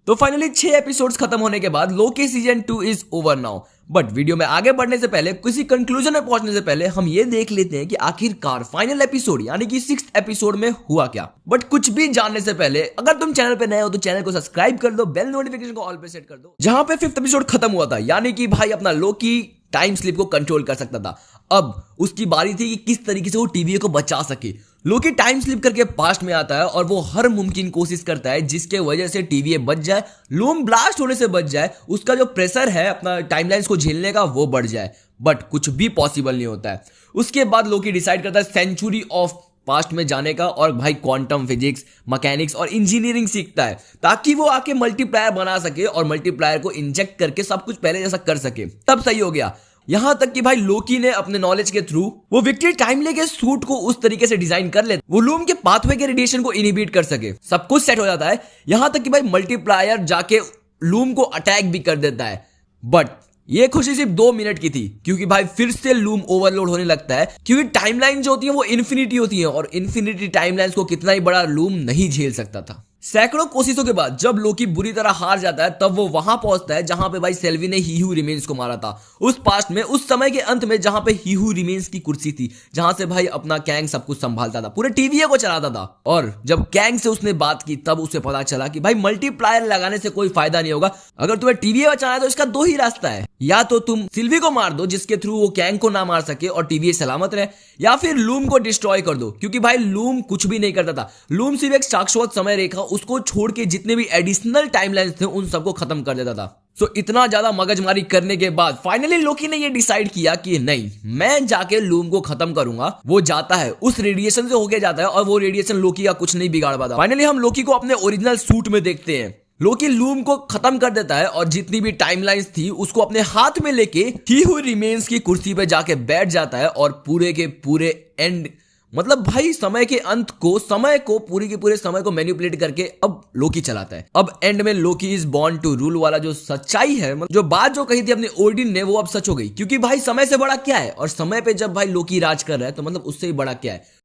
तो finally 6 episodes खत्म होने के बाद Loki season 2 is over now. But video में आगे बढ़ने से पहले, किसी कंक्लूजन में पहुंचने से पहले हम ये देख लेते हैं कि आखिरकार फाइनल एपिसोड यानी कि 6th एपिसोड में हुआ क्या। बट कुछ भी जानने से पहले अगर तुम चैनल पे नए हो तो चैनल को सब्सक्राइब कर दो, बेल नोटिफिकेशन को ऑल पे सेट कर दो। जहां पे 5th एपिसोड खत्म हुआ था यानी कि भाई अपना लोकी टाइम स्लिप को कंट्रोल कर सकता था, अब उसकी बारी थी कि किस तरीके से वो टीवीए को बचा सके। लोकी टाइम स्लिप करके पास्ट में आता है और वो हर मुमकिन कोशिश करता है जिसके वजह से टीवीए बच जाए, लूम ब्लास्ट होने से बच जाए, उसका जो प्रेशर है अपना टाइमलाइंस को झेलने का वो बढ़ जाए। बट कुछ भी पॉसिबल नहीं होता है। उसके बाद लोकी डिसाइड करता है सेंचुरी ऑफ पास्ट में जाने का और भाई क्वांटम फिजिक्स, मैकेनिक्स और इंजीनियरिंग सीखता है ताकि वो आके मल्टीप्लायर बना सके और मल्टीप्लायर को इंजेक्ट करके सब कुछ पहले जैसा कर सके। तब सही हो गया, यहां तक कि भाई लोकी ने अपने नॉलेज के थ्रू वो विक्ट्री टाइमले के सूट को उस तरीके से डिजाइन कर ले वो लूम के पाथवे के रेडिएशन को इनहिबिट कर सके। सब कुछ सेट हो जाता है, यहां तक कि भाई मल्टीप्लायर जाके लूम को अटैक भी कर देता है। बट ये खुशी सिर्फ 2 मिनट की थी क्योंकि भाई फिर से लूम ओवरलोड होने लगता है क्योंकि टाइमलाइन जो होती है वो इन्फिनिटी होती है और इन्फिनिटी टाइमलाइंस को कितना ही बड़ा लूम नहीं झेल सकता था। सैकड़ों कोशिशों के बाद जब लोकी बुरी तरह हार जाता है तब वो वहां पहुंचता है जहां पे भाई सेल्वी ने ही हू रिमेन्स को मारा था, उस पास्ट में, उस समय के अंत में जहां पे ही हू रिमेन्स की कुर्सी थी, जहां से भाई अपना कैंग सब कुछ संभालता था, पूरे टीवीए को चलाता था। और जब कैंग से उसने बात की तब उसे पता चला कि भाई मल्टीप्लायर लगाने से कोई फायदा नहीं होगा, अगर तुम्हें टीवीए बचाना है तो इसका 2 ही रास्ता है, या तो तुम सिल्वी को मार दो जिसके थ्रू वो कैंग को ना मार सके और टीवीए सलामत रहे, या फिर लूम को डिस्ट्रॉय कर दो क्योंकि भाई लूम कुछ भी नहीं करता था। लूम सिर्फ एक शाश्वत समय रेखा, उसको छोड़ के जितने भी एडिशनल टाइमलाइंस थे उन सबको खत्म कर देता था। सो इतना ज्यादा मगजमारी करने के बाद फाइनली लोकी ने ये डिसाइड किया कि नहीं, मैं जाके लूम को खत्म करूंगा। वो जाता है, उस रेडिएशन से होके जाता है और वो रेडिएशन लोकी का कुछ नहीं बिगाड़ पाता। फाइनली हम लोकी को अपने ओरिजिनल सूट में देखते हैं। लोकी लूम को खत्म कर देता है और जितनी भी टाइमलाइंस थी उसको अपने हाथ में लेके ही हू रिमेन्स की कुर्सी पे जाके बैठ जाता है और पूरे के पूरे एंड, मतलब भाई समय के अंत को, समय को, पूरी के पूरे समय को मैनिपुलेट करके अब लोकी चलाता है। अब एंड में Loki is born to rule वाला जो सच्चाई है, जो बात जो कही थी अपने ओडिन ने, वो अब सच हो गई क्योंकि भाई समय से बड़ा क्या है, और समय पे जब भाई लोकी राज कर रहा है तो मतलब उससे ही बड़ा क्या है।